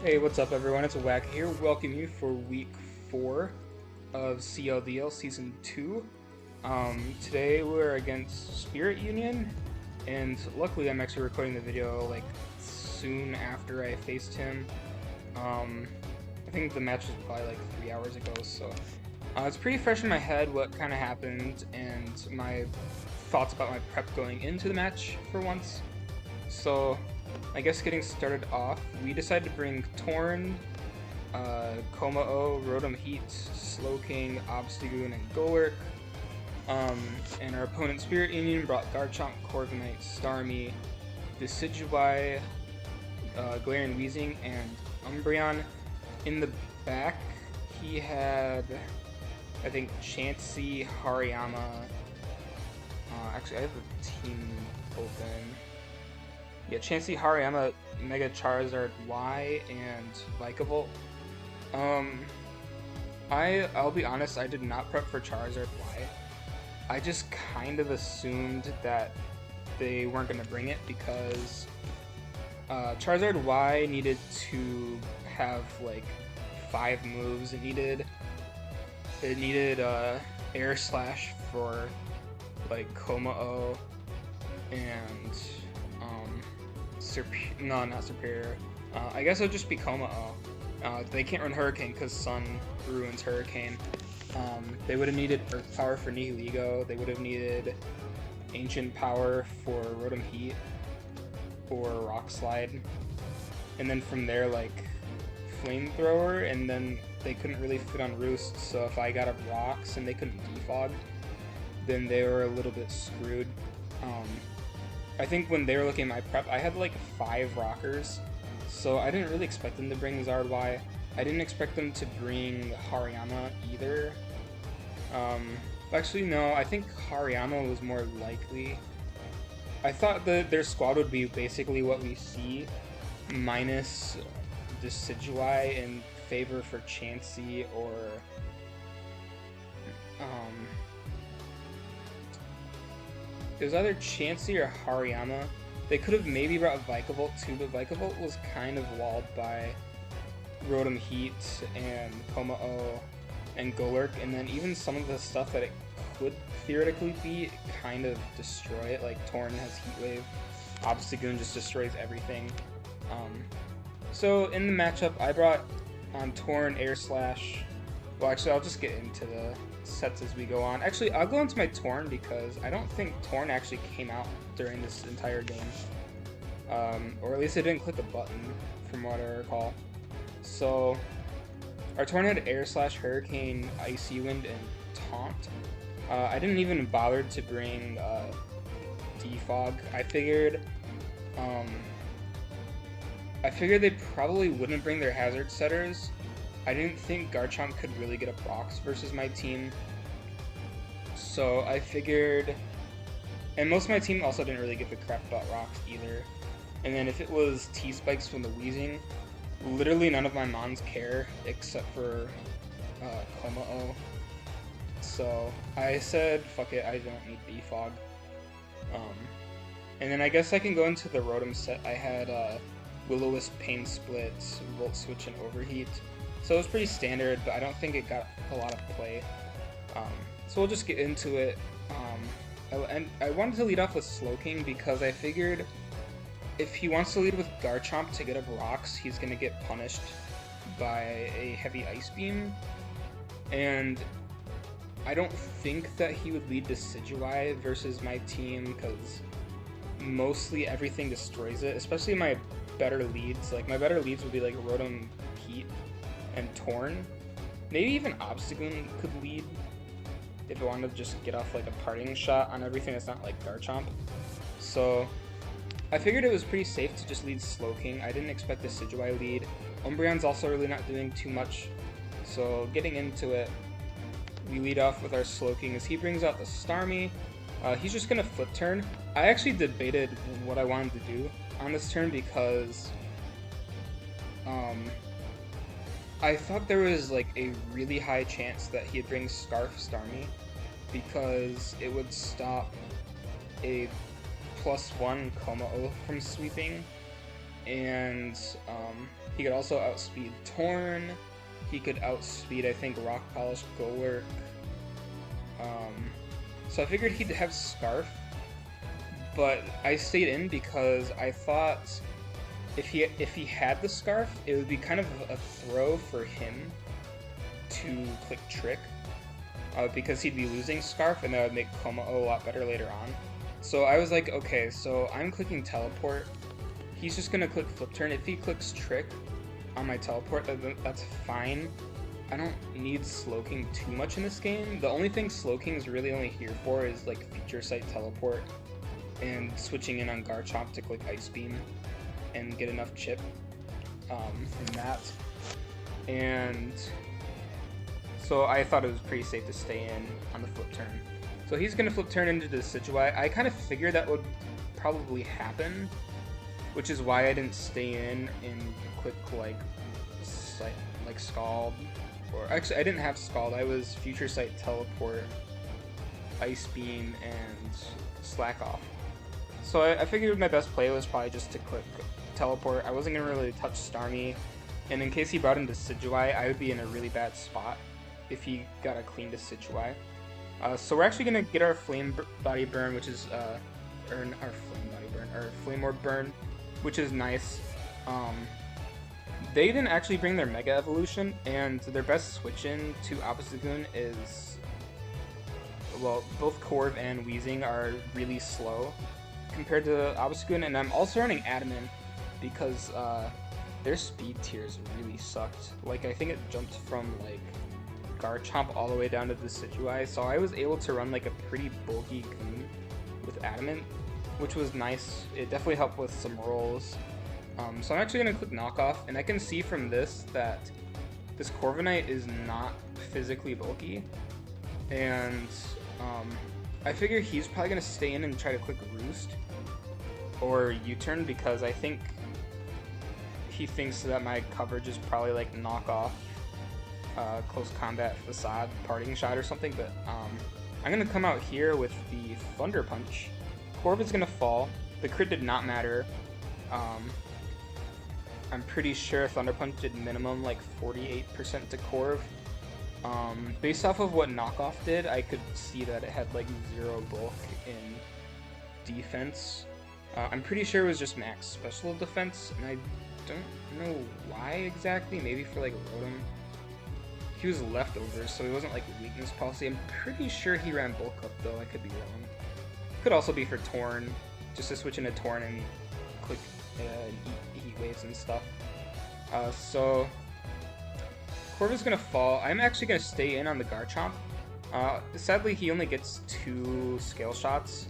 Hey, what's up everyone? It's Wack here. Welcome you for week 4 of CLDL Season 2. Today we're against Spirit Union, and luckily I'm actually recording the video like soon after I faced him. I think the match was probably like 3 hours ago, so it's pretty fresh in my head what kind of happened and my thoughts about my prep going into the match for once. So I guess getting started off, we decided to bring Torn, Komao, Rotom Heat, Slowking, Obstagoon, and Golurk. And our opponent Spirit Union brought Garchomp, Corviknight, Starmie, Decidueye, Galarian Weezing, and Umbreon. In the back, he had, I think, Chansey, Hariyama. Actually, I have the team open. Yeah, Chansey, Hariyama, Mega Charizard Y, and Vikavolt. I'll be honest, I did not prep for Charizard Y. I just kind of assumed that they weren't going to bring it because Charizard Y needed to have like 5 moves. It needed Air Slash for like Komao and not Superior. I guess it'll just be Komao. They can't run Hurricane because Sun ruins Hurricane. They would have needed Earth Power for Nihilego. They would have needed Ancient Power for Rotom Heat or Rock Slide. And then from there, like, Flamethrower, and then they couldn't really fit on Roost, so if I got up Rocks and they couldn't defog, then they were a little bit screwed. I think when they were looking at my prep, I had like 5 rockers, so I didn't really expect them to bring Zard Y. I didn't expect them to bring Hariyama either. Actually, no, I think Hariyama was more likely. I thought that their squad would be basically what we see, minus Decidueye in favor for Chansey or it was either Chansey or Hariyama. They could have maybe brought Vikavolt too, but Vikavolt was kind of walled by Rotom Heat and Komao and Golurk, and then even some of the stuff that it could theoretically be kind of destroy it, like Torn has Heat Wave, Obstagoon just destroys everything. So in the matchup, I brought on Torn, Air Slash. Well, actually, I'll just get into the sets as we go on. Actually, I'll go into my Torn because I don't think Torn actually came out during this entire game. Or at least it didn't click a button, from what I recall. So, our Torn had Air Slash, Hurricane, Icy Wind, and Taunt. I didn't even bother to bring Defog. I figured they probably wouldn't bring their Hazard Setters. I didn't think Garchomp could really get up Rocks versus my team, so I figured, and most of my team also didn't really give a crap about Rocks either, and then if it was T-Spikes from the Weezing, literally none of my mons care except for Komao, so I said fuck it, I don't need Defog. And then I guess I can go into the Rotom set. I had Will-O-Wisp, Pain Split, Volt Switch, and Overheat. So it was pretty standard, but I don't think it got a lot of play. So we'll just get into it. I wanted to lead off with Slowking because I figured if he wants to lead with Garchomp to get up Rocks, he's going to get punished by a heavy Ice Beam. And I don't think that he would lead Decidueye versus my team because mostly everything destroys it, especially my better leads. Like, my better leads would be like Rotom Heat and Torn. Maybe even Obstagoon could lead if I wanted to just get off like a parting shot on everything that's not like Garchomp. So I figured it was pretty safe to just lead Slowking. I didn't expect the Decidueye lead. Umbreon's also really not doing too much. So getting into it, we lead off with our Slowking as he brings out the Starmie. He's just gonna flip turn. I actually debated what I wanted to do on this turn because I thought there was like a really high chance that he'd bring Scarf Starmie because it would stop a +1 Komao from sweeping, and he could also outspeed Torn. He could outspeed, I think, Rock Polish, Golurk. So I figured he'd have Scarf, but I stayed in because I thought if he had the Scarf, it would be kind of a throw for him to click Trick, because he'd be losing Scarf, and that would make Como a lot better later on. So I was like, okay, so I'm clicking Teleport. He's just gonna click Flip Turn. If he clicks Trick on my Teleport, that's fine. I don't need Slowking too much in this game. The only thing Slowking's really only here for is like Feature Sight Teleport and switching in on Garchomp to click Ice Beam and get enough chip from that. And so I thought it was pretty safe to stay in on the Flip Turn. So he's gonna Flip Turn into the Decidueye. I kind of figured that would probably happen, which is why I didn't stay in and click like Scald. Or actually, I didn't have Scald. I was Future Sight, Teleport, Ice Beam, and Slack Off. So I figured my best play was probably just to click Teleport. I wasn't gonna really touch Starmie, and in case he brought in Decidueye, I would be in a really bad spot if he got a clean Decidueye. So we're actually gonna get our Flame Body Burn, which is our Flame Orb Burn, which is nice. They didn't actually bring their Mega Evolution, and their best switch-in to Obstagoon is, well, both Corv and Weezing are really slow compared to Obstagoon, and I'm also running Adamant because their speed tiers really sucked. Like, I think it jumped from, like, Garchomp all the way down to the Decidueye, so I was able to run, like, a pretty bulky Goon with Adamant, which was nice. It definitely helped with some rolls. So I'm actually going to click Knockoff, and I can see from this that this Corviknight is not physically bulky, and I figure he's probably going to stay in and try to click Roost or U-turn, because I think he thinks that my coverage is probably like Knockoff, Close Combat, Facade, Parting Shot or something, but I'm going to come out here with the Thunder Punch. Corv is going to fall. The crit did not matter. I'm pretty sure Thunder Punch did minimum like 48% to Corv. Based off of what Knockoff did, I could see that it had like 0 bulk in defense. I'm pretty sure it was just max special defense, and I don't know why exactly. Maybe for like Rotom. He was leftovers, so he wasn't like weakness policy. I'm pretty sure he ran bulk up though. I could be wrong. Could also be for Torn, just to switch into Torn and click Heat Waves and stuff. So Corv is gonna fall. I'm actually gonna stay in on the Garchomp. Sadly, he only gets 2 Scale Shots.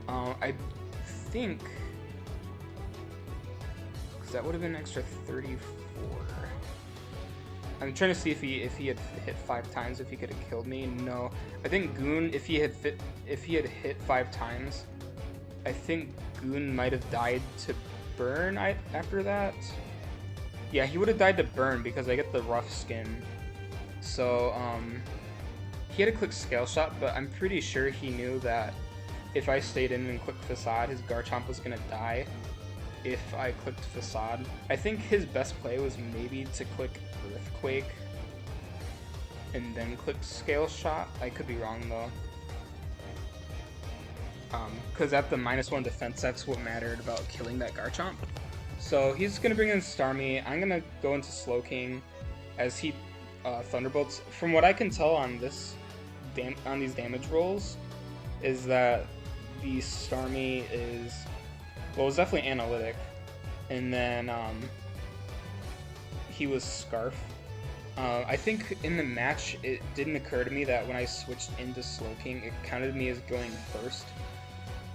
I think, because that would have been an extra 34. I'm trying to see if he had hit 5 times, if he could have killed me. No, I think Goon, if he had hit 5 times, I think Goon might have died to Burn after that. Yeah, he would have died to Burn because I get the rough skin. So he had to click Scale Shot, but I'm pretty sure he knew that if I stayed in and clicked Facade, his Garchomp was gonna die if I clicked Facade. I think his best play was maybe to click Earthquake and then click Scale Shot. I could be wrong though. Because at the -1 defense, that's what mattered about killing that Garchomp. So he's going to bring in Starmie. I'm going to go into Slowking as he Thunderbolts. From what I can tell on these damage rolls, is that the Starmie is, well, it was definitely Analytic, and then he was Scarf. I think in the match, it didn't occur to me that when I switched into Slowking, it counted me as going first.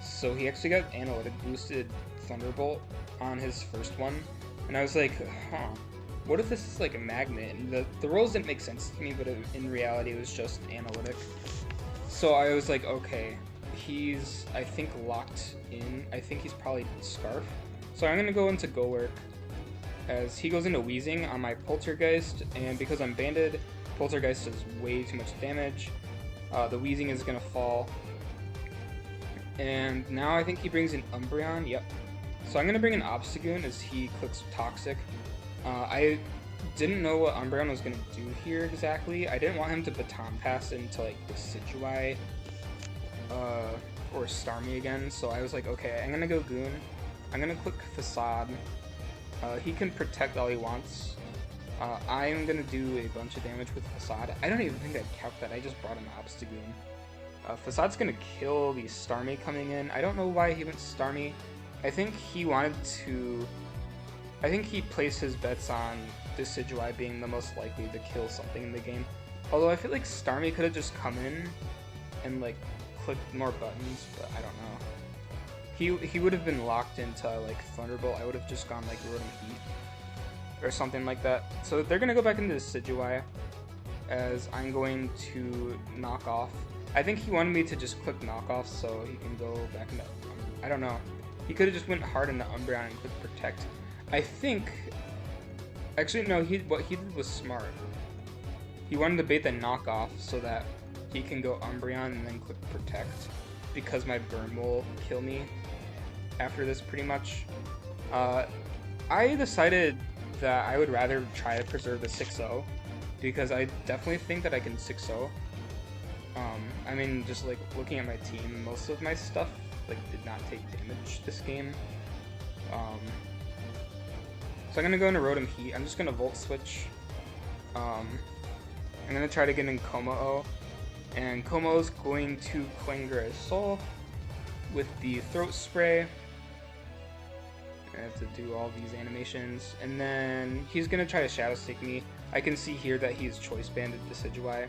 So he actually got Analytic boosted Thunderbolt on his first one, and I was like, huh, what if this is like a magnet? And the rolls didn't make sense to me, but in reality it was just Analytic. So I was like, okay, he's, I think, locked in. I think he's probably Scarf. So I'm going to go into Golurk as he goes into Weezing on my Poltergeist, and because I'm banded, Poltergeist does way too much damage. The Weezing is going to fall. And now I think he brings in Umbreon, yep. So I'm gonna bring in Obstagoon as he clicks Toxic. I didn't know what Umbreon was gonna do here exactly. I didn't want him to Baton Pass into like Decidueye or Starmie again, so I was like, okay, I'm gonna go Goon. I'm gonna click Facade. He can protect all he wants. I'm gonna do a bunch of damage with Facade. I don't even think I calc that, I just brought in Obstagoon. Facade's gonna kill the Starmie coming in. I don't know why he went Starmie. I think he placed his bets on Decidueye being the most likely to kill something in the game. Although I feel like Starmie could have just come in and like clicked more buttons, but I don't know. He would have been locked into like Thunderbolt. I would have just gone like Rotom Heat or something like that. So they're gonna go back into Decidueye as I'm going to knock off. I think he wanted me to just click knock off so he can go back into. I don't know. He could have just went hard into Umbreon and clicked Protect. I think. Actually, no. What he did was smart. He wanted to bait the knockoff so that he can go Umbreon and then click Protect, because my burn will kill me after this pretty much. I decided that I would rather try to preserve the 6-0 because I definitely think that I can 6-0. I mean, just like looking at my team, most of my stuff like did not take damage this game. So I'm gonna go into Rotom Heat. I'm just gonna Volt Switch. I'm gonna try to get in Kommo-o, and Kommo-o's going to Klinger his Soul with the Throat Spray. I have to do all these animations, and then he's gonna try to Shadow Stick me. I can see here that he's Choice Banded Decidueye.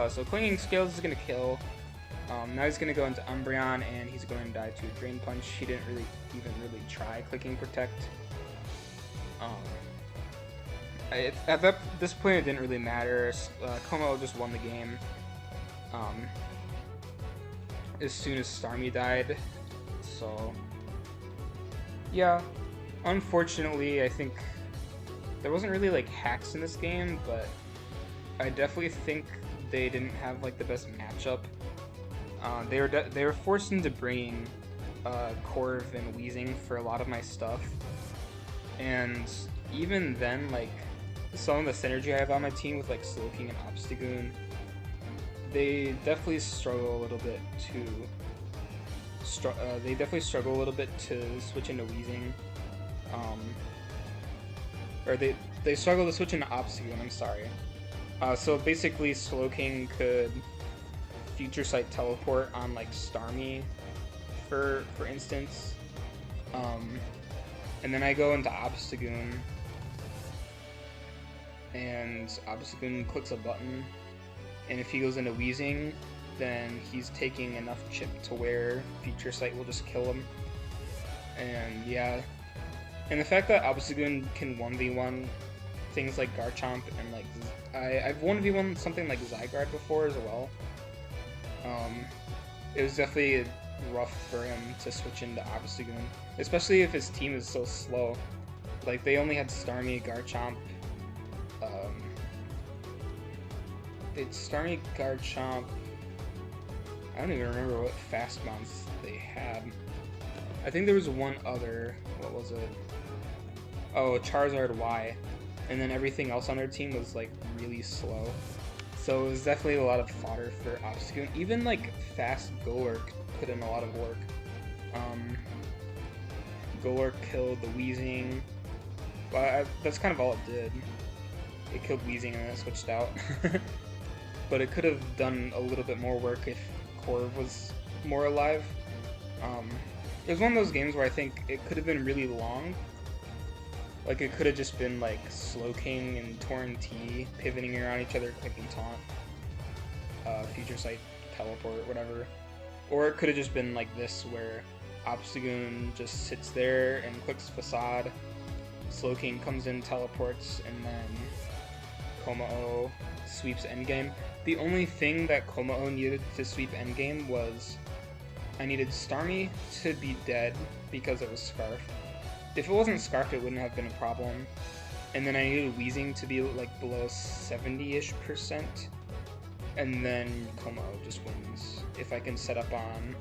So Clinging Scales is gonna kill. Now he's gonna go into Umbreon, and he's going to die to a Drain Punch. He didn't even really try clicking Protect. At this point, it didn't really matter. Kommo-o just won the game. As soon as Starmie died, so yeah. Unfortunately, I think there wasn't really like hacks in this game, but I definitely think they didn't have like the best matchup. They were forced into bringing Corv and Weezing for a lot of my stuff, and even then, like some of the synergy I have on my team with like Slowking and Obstagoon, they definitely struggle a little bit to switch into Weezing, or they struggle to switch into Obstagoon. I'm sorry. So basically, Slowking could Future Sight teleport on like Starmie, for instance, and then I go into Obstagoon, and Obstagoon clicks a button, and if he goes into Weezing, then he's taking enough chip to where Future Sight will just kill him. And yeah, and the fact that Obstagoon can 1v1 things like Garchomp and like I've 1v1 something like Zygarde before as well. It was definitely rough for him to switch into Obstagoon, especially if his team is so slow. Like they only had Starmie, Garchomp. It's Starmie, Garchomp. I don't even remember what fast mounts they had. I think there was one other. What was it? Oh, Charizard Y. And then everything else on their team was like really slow. So it was definitely a lot of fodder for Obstagoon. Even like fast Golurk put in a lot of work. Golurk killed the Weezing. Well, that's kind of all it did. It killed Weezing and then it switched out. But it could have done a little bit more work if Corv was more alive. It was one of those games where I think it could have been really long. Like it could have just been like Slowking and Torn T pivoting around each other, clicking Taunt, Future Sight, Teleport, whatever. Or it could have just been like this, where Obstagoon just sits there and clicks Facade, Slowking comes in, teleports, and then Kommo-o sweeps endgame. The only thing that Kommo-o needed to sweep endgame was I needed Starmie to be dead because it was Scarf. If it wasn't Scarf, it wouldn't have been a problem. And then I needed Weezing to be like below 70-ish%. And then Kommo-o just wins. If I can set up on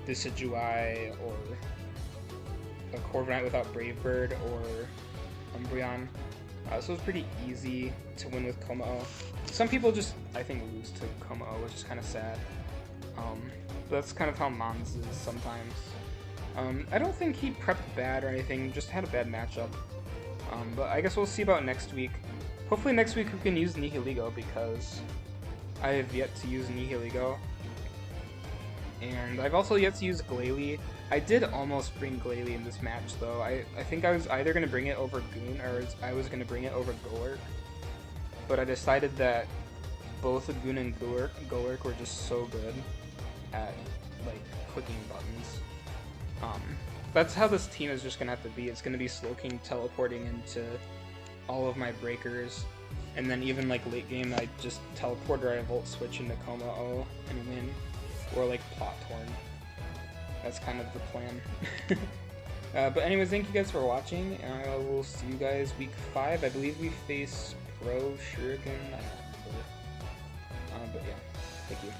Decidueye or a Corviknight without Brave Bird or Umbreon. So it was pretty easy to win with Como-O. Some people just, I think, lose to Como-O, which is kind of sad. That's kind of how Mons is sometimes. I don't think he prepped bad or anything, just had a bad matchup. But I guess we'll see about next week. Hopefully next week we can use Nihiligo, because I have yet to use Nihiligo. And I've also yet to use Glalie. I did almost bring Glalie in this match, though. I think I was either going to bring it over Goon, or I was going to bring it over Golurk. But I decided that both Goon and Golurk were just so good at, like, clicking buttons. That's how this team is just going to have to be. It's going to be Slowking teleporting into all of my breakers. And then even, like, late game, I just teleport or I Volt Switch into Como-O and win. Or, like, Plot Torn. That's kind of the plan. But anyways, thank you guys for watching. I will see you guys week 5. I believe we face Pro Shuriken. I don't remember. But yeah, thank you.